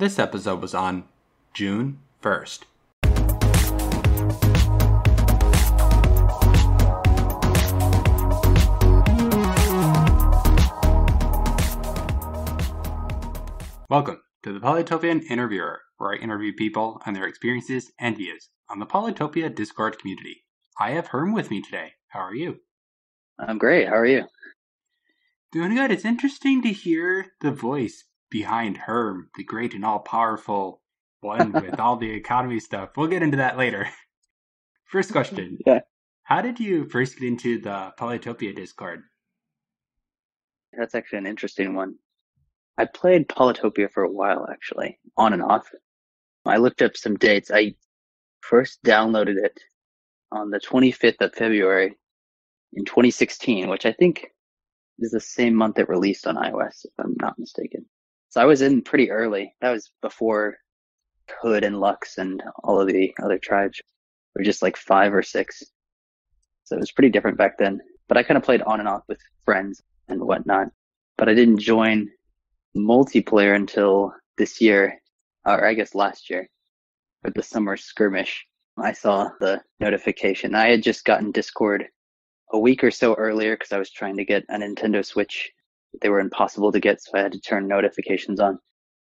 This episode was on June 1st. Welcome to the Polytopian Interviewer, where I interview people on their experiences and views on the Polytopia Discord community. I have Herm with me today. How are you? I'm great. How are you? Doing good. It's interesting to hear the voice behind Herm, the great and all-powerful one with all the economy stuff. We'll get into that later. First question. Yeah. How did you first get into the Polytopia Discord? That's actually an interesting one. I played Polytopia for a while, actually, on and off. I looked up some dates. I first downloaded it on the 25th of February in 2016, which I think is the same month it released on iOS, if I'm not mistaken. So I was in pretty early. That was before Hood and Lux and all of the other tribes were just like 5 or 6. So it was pretty different back then. But I kind of played on and off with friends and whatnot. But I didn't join multiplayer until this year, or I guess last year, with the summer skirmish. I saw the notification. I had just gotten Discord a week or so earlier because I was trying to get a Nintendo Switch. They were impossible to get, so I had to turn notifications on.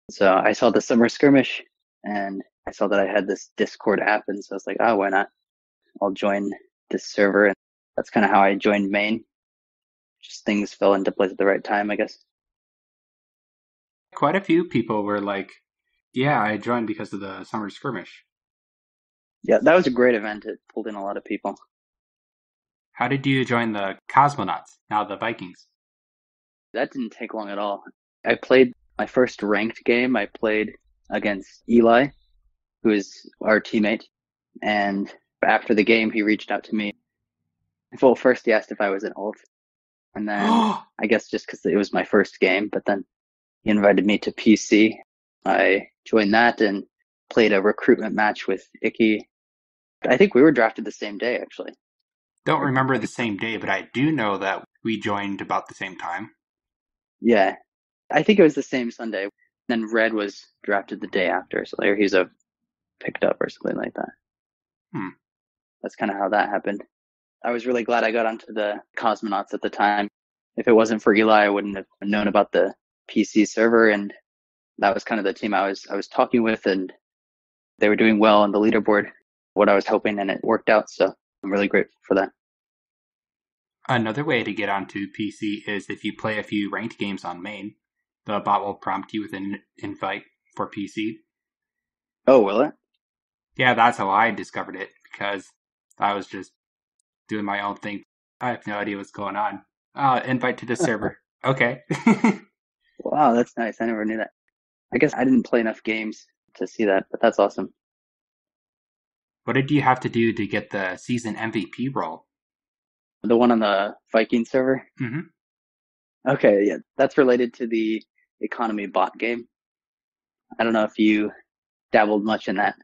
So I saw the summer skirmish, and I saw that I had this Discord app, and so I was like, oh, why not? I'll join this server, and that's kind of how I joined main. Just things fell into place at the right time, I guess. Quite a few people were like, yeah, I joined because of the summer skirmish. Yeah, that was a great event. It pulled in a lot of people. How did you join the Cosmonauts, now the Vikings? That didn't take long at all. I played my first ranked game. I played against Eli, who is our teammate. And after the game, he reached out to me. Well, first he asked if I was an ult. And then I guess just because it was my first game, but then he invited me to PC. I joined that and played a recruitment match with Icky. I think we were drafted the same day, actually. Don't remember the same day, but I do know that we joined about the same time. Yeah. I think it was the same Sunday. Then Red was drafted the day after, so there he's picked up or something like that. That's kind of how that happened. I was really glad I got onto the Cosmonauts at the time. If it wasn't for Eli, I wouldn't have known about the PC server, and that was kind of the team I was talking with, and they were doing well on the leaderboard, what I was hoping, and it worked out, so I'm really grateful for that. Another way to get onto PC is if you play a few ranked games on main, the bot will prompt you with an invite for PC. Oh, will it? Yeah, that's how I discovered it, because I was just doing my own thing. I have no idea what's going on. Invite to the server. Okay. Wow, that's nice. I never knew that. I guess I didn't play enough games to see that, but that's awesome. What did you have to do to get the season MVP role? The one on the Viking server? Mm-hmm. Okay, yeah. That's related to the economy bot game. I don't know if you dabbled much in that.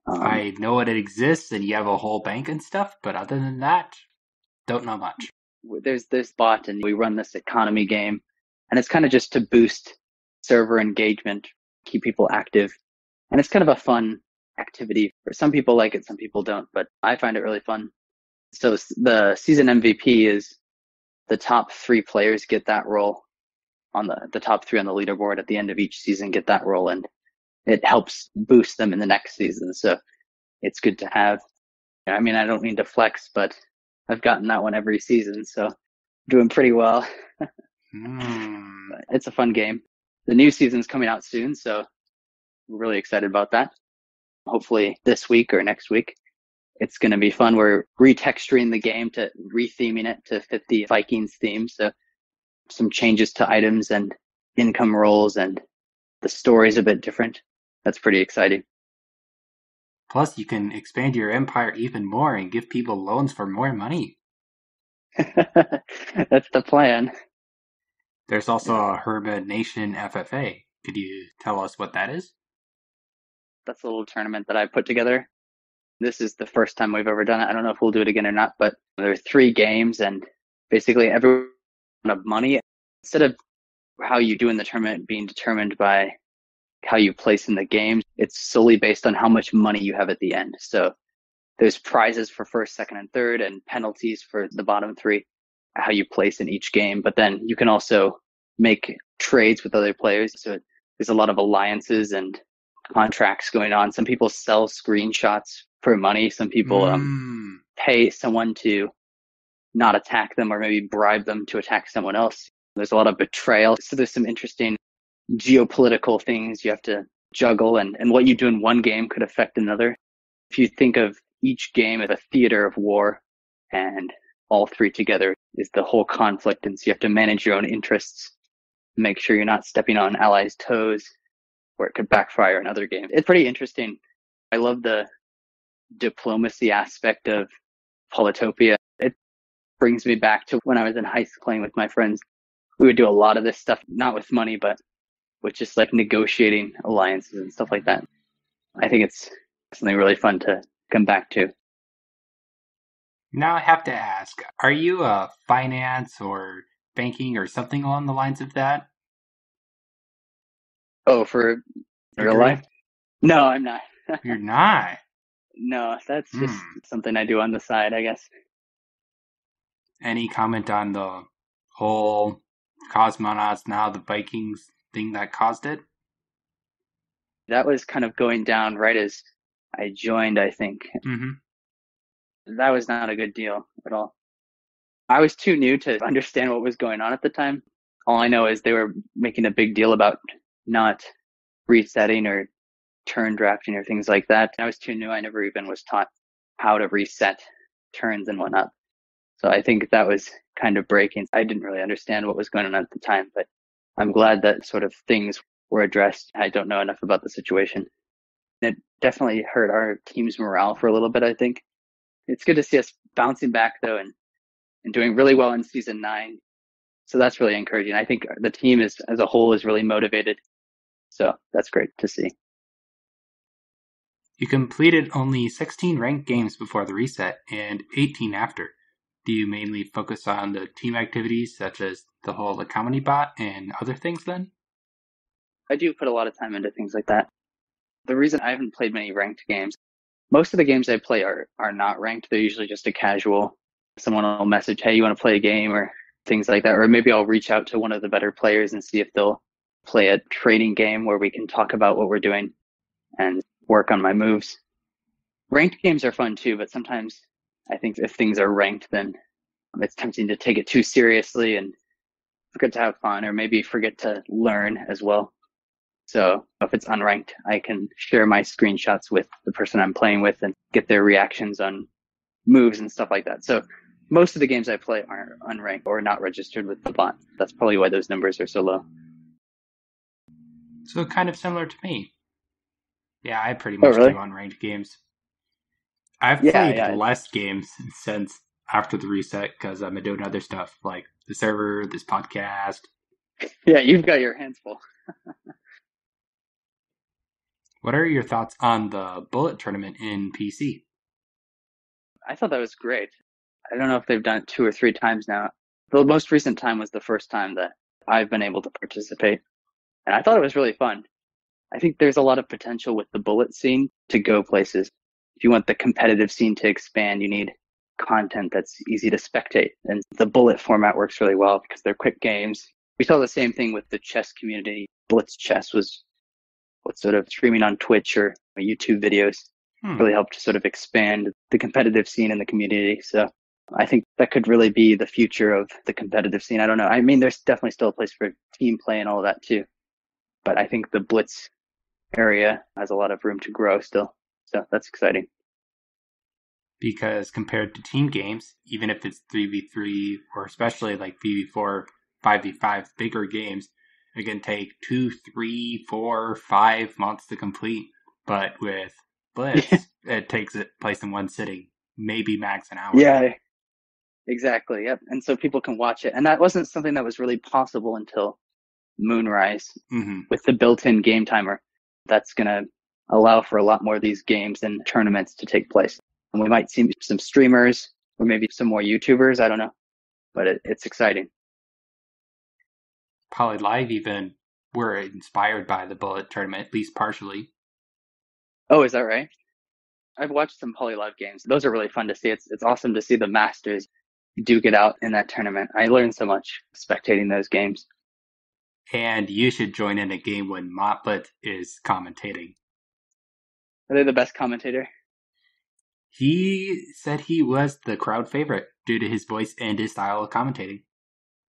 I know it exists and you have a whole bank and stuff, but other than that, don't know much. There's this bot and we run this economy game, and it's kind of just to boost server engagement, keep people active. And it's kind of a fun activity. For some people like it, some people don't, but I find it really fun. So the season MVP is the top 3 players get that role on the top 3 on the leaderboard at the end of each season get that role, and it helps boost them in the next season. So it's good to have. I mean, I don't mean to flex, but I've gotten that one every season, so doing pretty well. It's a fun game. The new season's coming out soon, so we're really excited about that. Hopefully this week or next week. It's going to be fun. We're retexturing the game to retheming it to fit the Vikings theme. So some changes to items and income roles, and the story's a bit different. That's pretty exciting. Plus, you can expand your empire even more and give people loans for more money. That's the plan. There's also a Herba Nation Ffa. Could you tell us what that is? That's a little tournament that I put together. This is the first time we've ever done it. I don't know if we'll do it again or not, but there are 3 games, and basically every of money, instead of how you do in the tournament being determined by how you place in the game. It's solely based on how much money you have at the end. So there's prizes for first, second, and third, and penalties for the bottom three, how you place in each game. But then you can also make trades with other players. So there's a lot of alliances and contracts going on. Some people sell screenshots for money. Some people pay someone to not attack them or maybe bribe them to attack someone else. There's a lot of betrayal. So there's some interesting geopolitical things you have to juggle, and what you do in one game could affect another. If you think of each game as a theater of war, and all three together is the whole conflict, and so you have to manage your own interests, make sure you're not stepping on allies' toes, or it could backfire in other games. It's pretty interesting. I love the diplomacy aspect of Polytopia. It brings me back to when I was in high school playing with my friends. We would do a lot of this stuff, not with money, but with just like negotiating alliances and stuff like that. I think it's something really fun to come back to. Now I have to ask, are you a finance or banking or something along the lines of that? Oh, for real life? No, I'm not. You're not? No, that's just something I do on the side, I guess. Any comment on the whole cosmonauts, now the Vikings thing that caused it? That was kind of going down right as I joined, I think. That was not a good deal at all. I was too new to understand what was going on at the time. All I know is they were making a big deal about not resetting or turn drafting or things like that. I was too new. I never even was taught how to reset turns and whatnot. So I think that was kind of breaking. I didn't really understand what was going on at the time, but I'm glad that sort of things were addressed. I don't know enough about the situation. It definitely hurt our team's morale for a little bit, I think. It's good to see us bouncing back, though, and doing really well in Season 9. So that's really encouraging. I think the team as a whole is really motivated. So that's great to see. You completed only 16 ranked games before the reset and 18 after. Do you mainly focus on the team activities such as the whole economy bot and other things then? I do put a lot of time into things like that. The reason I haven't played many ranked games, most of the games I play are not ranked. They're usually just a casual. Someone will message, hey, you want to play a game, or things like that. Or maybe I'll reach out to one of the better players and see if they'll play a trading game where we can talk about what we're doing and work on my moves. Ranked games are fun too, but sometimes I think if things are ranked, then it's tempting to take it too seriously and forget to have fun, or maybe forget to learn as well. So if it's unranked, I can share my screenshots with the person I'm playing with and get their reactions on moves and stuff like that. So most of the games I play are unranked or not registered with the bot. That's probably why those numbers are so low. So kind of similar to me. Yeah, I pretty much do unranked games. I've played less games since after the reset because I've been doing other stuff like the server, this podcast. Yeah, you've got your hands full. What are your thoughts on the bullet tournament in PC? I thought that was great. I don't know if they've done it 2 or 3 times now. The most recent time was the first time that I've been able to participate. And I thought it was really fun. I think there's a lot of potential with the bullet scene to go places. If you want the competitive scene to expand, you need content that's easy to spectate. And the bullet format works really well because they're quick games. We saw the same thing with the chess community. Blitz chess was what sort of streaming on Twitch or YouTube videos really helped to sort of expand the competitive scene in the community. So I think that could really be the future of the competitive scene. I don't know. I mean, there's definitely still a place for team play and all of that too. But I think the Blitz area has a lot of room to grow still. So that's exciting. Because compared to team games, even if it's 3v3 or especially like VV4, 5v5 bigger games, it can take 2, 3, 4, 5 months to complete. But with Blitz, it takes place in one sitting, maybe max an hour. Yeah, exactly. Yep. And so people can watch it. And that wasn't something that was really possible until Moonrise with the built-in game timer. That's going to allow for a lot more of these games and tournaments to take place. And we might see some streamers or maybe some more YouTubers. I don't know. But it's exciting. Probably Live even were inspired by the Bullet tournament, at least partially. Oh, is that right? I've watched some Polylive games. Those are really fun to see. It's awesome to see the masters duke it out in that tournament. I learned so much spectating those games. And you should join in a game when Motlett is commentating. Are they the best commentator? He said he was the crowd favorite due to his voice and his style of commentating.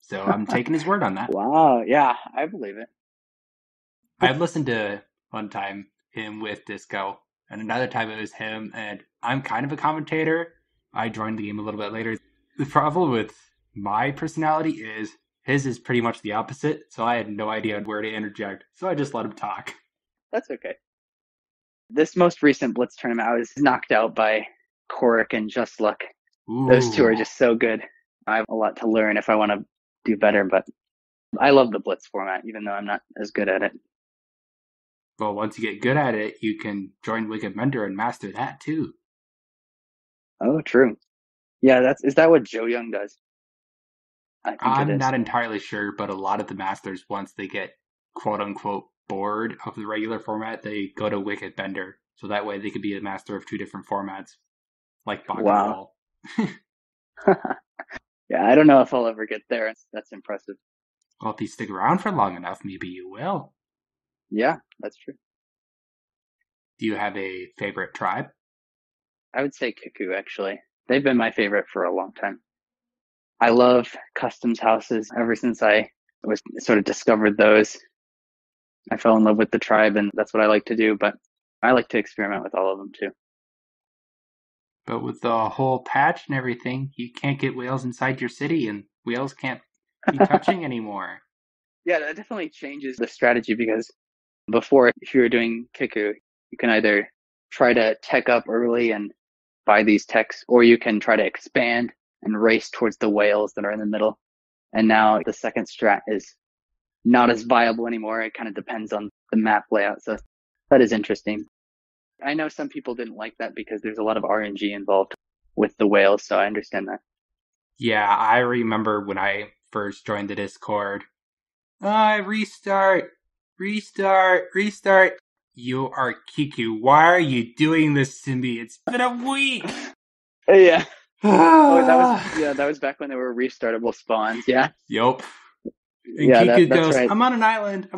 So I'm taking his word on that. Wow, yeah, I believe it. I listened to one time him with Disco, and another time it was him, and I'm kind of a commentator. I joined the game a little bit later. The problem with my personality is his is pretty much the opposite, so I had no idea where to interject, so I just let him talk. That's okay. This most recent Blitz tournament, I was knocked out by Korik and Just Luck. Ooh. Those two are just so good. I have a lot to learn if I want to do better, but I love the Blitz format, even though I'm not as good at it. Well, once you get good at it, you can join Wicked Mender and master that too. Oh, true. Yeah, is that what Joe Young does? I'm not entirely sure, but a lot of the masters, once they get quote-unquote bored of the regular format, they go to Wicked Bender. So that way they could be a master of two different formats, like Boggle. Wow. Yeah, I don't know if I'll ever get there. That's impressive. Well, if you stick around for long enough, maybe you will. Yeah, that's true. Do you have a favorite tribe? I would say Kiku, actually. They've been my favorite for a long time. I love customs houses. Ever since I was sort of discovered those, I fell in love with the tribe, and that's what I like to do, but I like to experiment with all of them too. But with the whole patch and everything, you can't get whales inside your city, and whales can't be touching anymore. Yeah, that definitely changes the strategy, because before, if you were doing Kiku, you can either try to tech up early and buy these techs, or you can try to expand and race towards the whales that are in the middle. And now the second strat is not as viable anymore. It kind of depends on the map layout. So that is interesting. I know some people didn't like that because there's a lot of RNG involved with the whales, so I understand that. Yeah, I remember when I first joined the Discord. Restart. You are Kiku. Why are you doing this to me? It's been a week. Yeah. That was back when there were restartable spawns. Yeah. Yup. And yeah, Kiku that's goes, right. I'm on an island.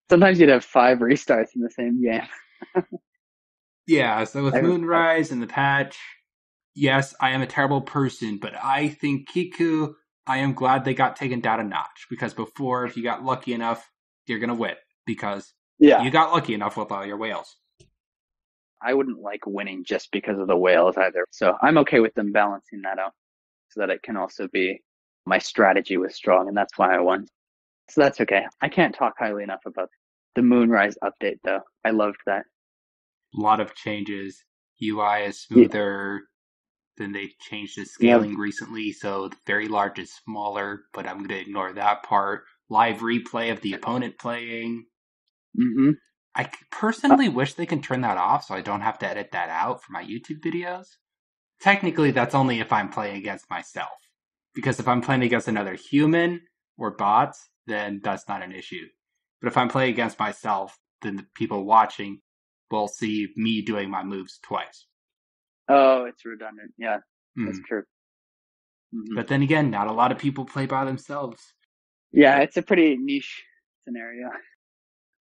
Sometimes you'd have 5 restarts in the same game. Yeah, so with Moonrise and the patch, yes, I am a terrible person, but I think Kiku, I am glad they got taken down a notch, because before, if you got lucky enough, you're going to win, because you got lucky enough with all your whales. I wouldn't like winning just because of the whales either, so I'm okay with them balancing that out, so that it can also be my strategy was strong, and that's why I won. So that's okay. I can't talk highly enough about the Moonrise update, though. I loved that. A lot of changes. UI is smoother. Then they changed the scaling recently, so the very large is smaller, but I'm going to ignore that part. Live replay of the opponent playing. Mm-hmm. I personally wish they can turn that off so I don't have to edit that out for my YouTube videos. Technically, that's only if I'm playing against myself. Because if I'm playing against another human or bots, then that's not an issue. But if I'm playing against myself, then the people watching will see me doing my moves twice. Oh, it's redundant. Yeah, that's true. Mm-hmm. But then again, not a lot of people play by themselves. Yeah, it's a pretty niche scenario.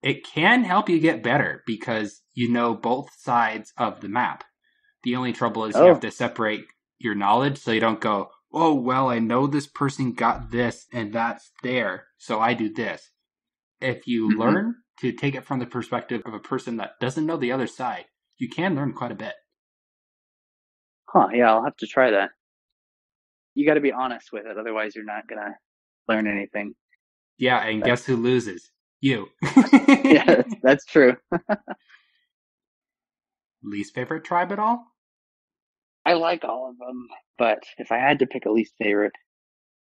It can help you get better because you know both sides of the map. The only trouble is you have to separate your knowledge so you don't go, oh, well, I know this person got this and that's there, so I do this. If you learn to take it from the perspective of a person that doesn't know the other side, you can learn quite a bit. Huh, yeah, I'll have to try that. You got to be honest with it, otherwise you're not going to learn anything. Yeah, and guess who loses? You. Yeah, that's true. Least favorite tribe at all? I like all of them, but if I had to pick a least favorite,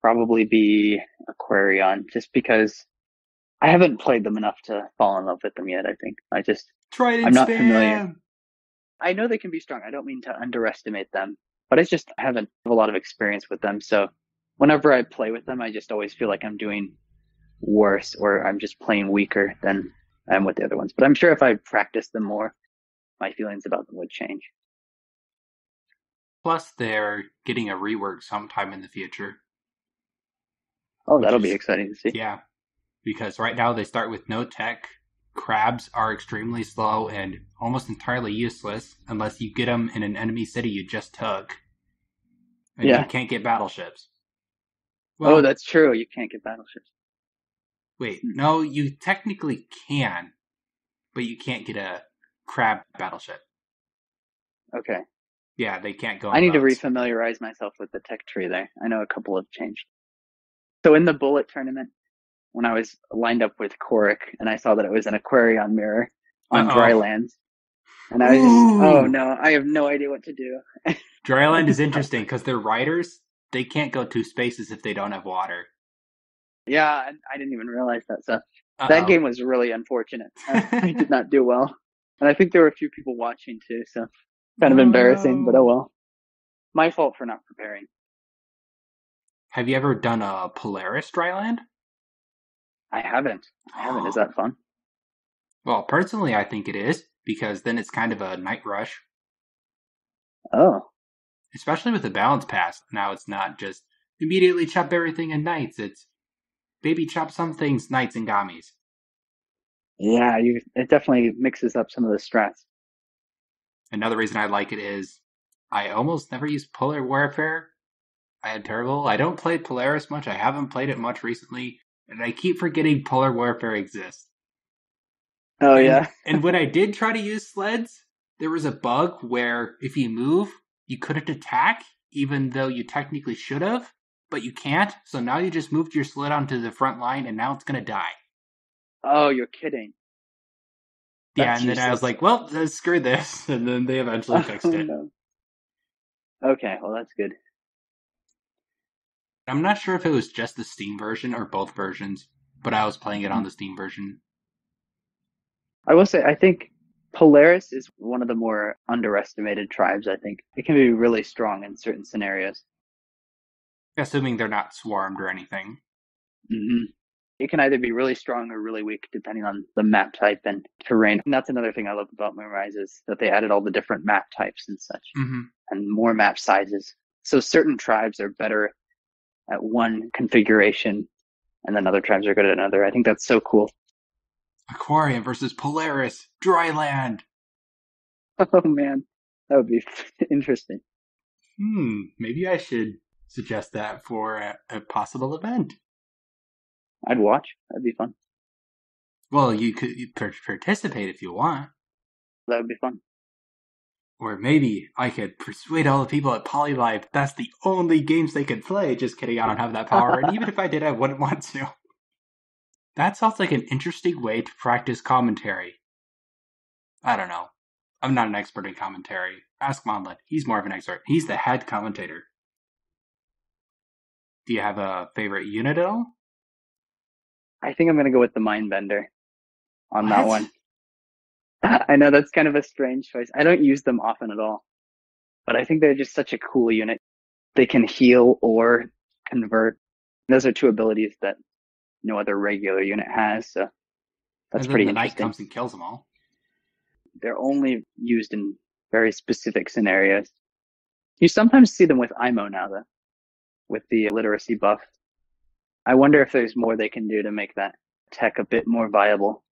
probably be Aquarion, just because I haven't played them enough to fall in love with them yet, I think. I'm not familiar. I know they can be strong. I don't mean to underestimate them, but I haven't have a lot of experience with them, so whenever I play with them, I just always feel like I'm doing worse or I'm just playing weaker than I am with the other ones. But I'm sure if I practice them more, my feelings about them would change. Plus, they're getting a rework sometime in the future. Oh, that'll be exciting to see. Yeah, because right now they start with no tech. Crabs are extremely slow and almost entirely useless unless you get them in an enemy city you just took. And you can't get battleships. Well, that's true. You can't get battleships. Wait, no, you technically can, but you can't get a crab battleship. Okay. Yeah, they can't go. I need to refamiliarize myself with the tech tree there. I know a couple have changed. So in the bullet tournament, when I was lined up with Korik and I saw that it was an Aquarion mirror on Drylands, and I was just, oh no, I have no idea what to do. Dryland is interesting because they're riders. They can't go 2 spaces if they don't have water. Yeah, I didn't even realize that. So that game was really unfortunate. I did not do well. And I think there were a few people watching too, so kind of embarrassing, but oh well. My fault for not preparing. Have you ever done a Polaris Dryland? I haven't. Is that fun? Well, personally, I think it is, because then it's kind of a night rush. Oh. Especially with the balance pass. Now it's not just immediately chop everything in nights. It's maybe chop some things nights and gamis. Yeah, it definitely mixes up some of the strats. Another reason I like it is I almost never use Polar Warfare. I don't play Polaris much. I haven't played it much recently. And I keep forgetting Polar Warfare exists. Oh, yeah. And when I did try to use sleds, there was a bug where if you move, you couldn't attack, even though you technically should have, but you can't. So now you just moved your sled onto the front line, and now it's going to die. Oh, you're kidding. That's and then useless. I was like, well, screw this. And then they eventually fixed it. No. Okay, well, that's good. I'm not sure if it was just the Steam version or both versions, but I was playing it on the Steam version. I will say, I think Polaris is one of the more underestimated tribes, I think. It can be really strong in certain scenarios. Assuming they're not swarmed or anything. Mm-hmm. It can either be really strong or really weak, depending on the map type and terrain. And that's another thing I love about Moonrise is that they added all the different map types and such, and more map sizes. So certain tribes are better at one configuration, and then other tribes are good at another. I think that's so cool. Aquarium versus Polaris, Dryland. Oh man, that would be interesting. Maybe I should suggest that for a possible event. I'd watch. That'd be fun. Well, you could participate if you want. That would be fun. Or maybe I could persuade all the people at Polylive that's the only games they could play. Just kidding, I don't have that power. And even if I did, I wouldn't want to. That sounds like an interesting way to practice commentary. I don't know. I'm not an expert in commentary. Ask Monlet. He's more of an expert. He's the head commentator. Do you have a favorite unit at all? I think I'm going to go with the Mindbender on that one. I know that's kind of a strange choice. I don't use them often at all, but I think they're just such a cool unit. They can heal or convert. Those are 2 abilities that no other regular unit has, so that's pretty interesting. The knight comes and kills them all. They're only used in very specific scenarios. You sometimes see them with IMO now, though, with the literacy buff. I wonder if there's more they can do to make that tech a bit more viable.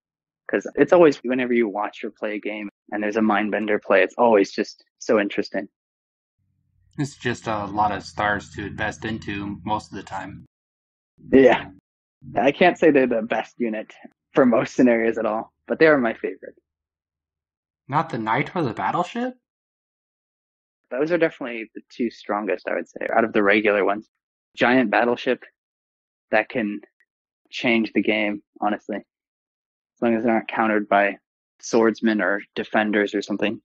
Because it's always, whenever you watch or play a game and there's a Mindbender play, it's always just so interesting. It's just a lot of stars to invest into most of the time. Yeah. I can't say they're the best unit for most scenarios at all, but they are my favorite. Not the knight or the battleship? Those are definitely the 2 strongest, I would say, out of the regular ones. Giant battleship, that can change the game, honestly. As long as they're not countered by swordsmen or defenders or something.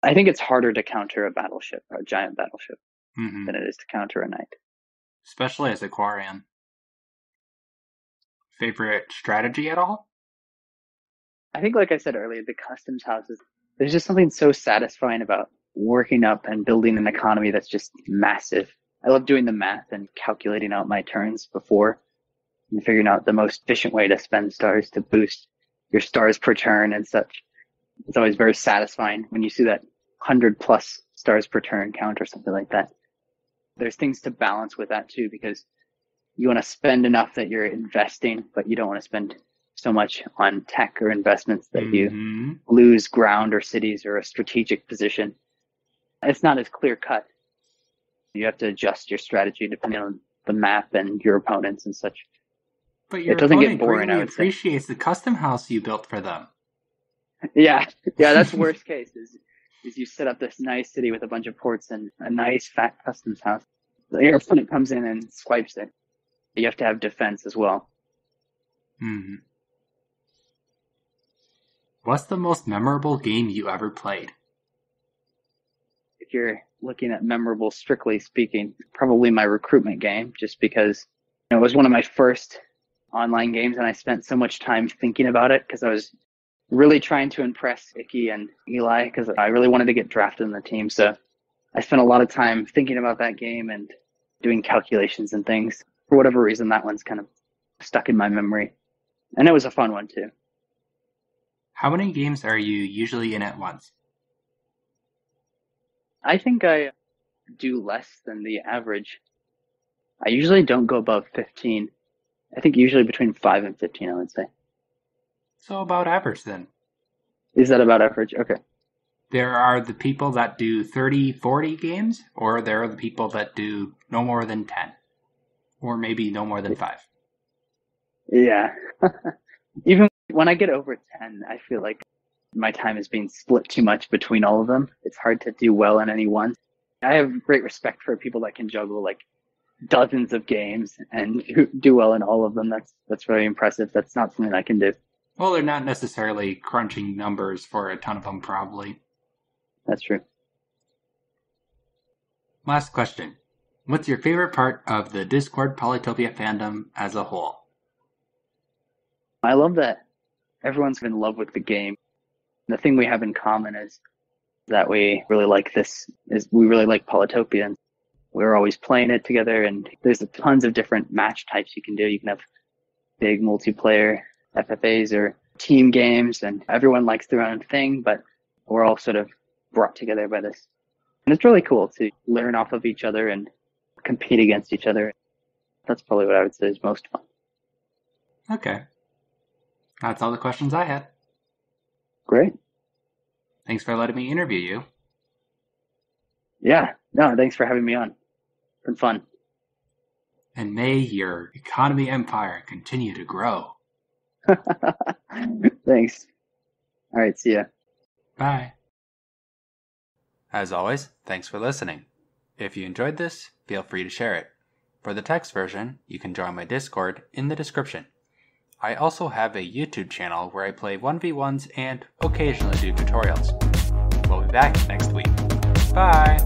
I think it's harder to counter a battleship, a giant battleship, than it is to counter a knight. Especially as a Quarian. Favorite strategy at all? I think, like I said earlier, the customs houses, there's just something so satisfying about working up and building an economy that's just massive. I love doing the math and calculating out my turns before and figuring out the most efficient way to spend stars to boost your stars per turn and such. It's always very satisfying when you see that 100+ stars per turn count or something like that. There's things to balance with that too, because you want to spend enough that you're investing, but you don't want to spend so much on tech or investments that you lose ground or cities or a strategic position. It's not as clear cut. You have to adjust your strategy depending on the map and your opponents and such. But your opponent greatly appreciates the custom house you built for them. Yeah, that's worst case is you set up this nice city with a bunch of ports and a nice fat customs house. Your opponent comes in and swipes it. You have to have defense as well. Mm-hmm. What's the most memorable game you ever played? If you're looking at memorable, strictly speaking, probably my recruitment game, just because it was one of my first online games and I spent so much time thinking about it because I was really trying to impress Icky and Eli because I really wanted to get drafted in the team. So I spent a lot of time thinking about that game and doing calculations and things. For whatever reason, that one's kind of stuck in my memory. And it was a fun one too. How many games are you usually in at once? I think I do less than the average. I usually don't go above 15. I think usually between 5 and 15, I would say. So about average then. Is that about average? Okay. There are the people that do 30, 40 games, or there are the people that do no more than 10. Or maybe no more than 5. Yeah. Even when I get over 10, I feel like my time is being split too much between all of them. It's hard to do well in any one. I have great respect for people that can juggle like dozens of games and do well in all of them. That's very impressive. That's not something I can do. Well, they're not necessarily crunching numbers for a ton of them, probably. That's true. Last question. What's your favorite part of the Discord Polytopia fandom as a whole? I love that everyone's in love with the game. The thing we have in common is that we really like we really like Polytopia. And we're always playing it together, and there's tons of different match types you can do. You can have big multiplayer FFAs or team games, and everyone likes their own thing, but we're all sort of brought together by this. And it's really cool to learn off of each other and compete against each other. That's probably what I would say is most fun. Okay. That's all the questions I had. Great. Thanks for letting me interview you. Yeah. No, thanks for having me on. It's been fun. And may your economy empire continue to grow. Thanks. All right, see ya. Bye. As always, thanks for listening. If you enjoyed this, feel free to share it. For the text version, you can join my Discord in the description. I also have a YouTube channel where I play 1v1s and occasionally do tutorials. We'll be back next week. Bye!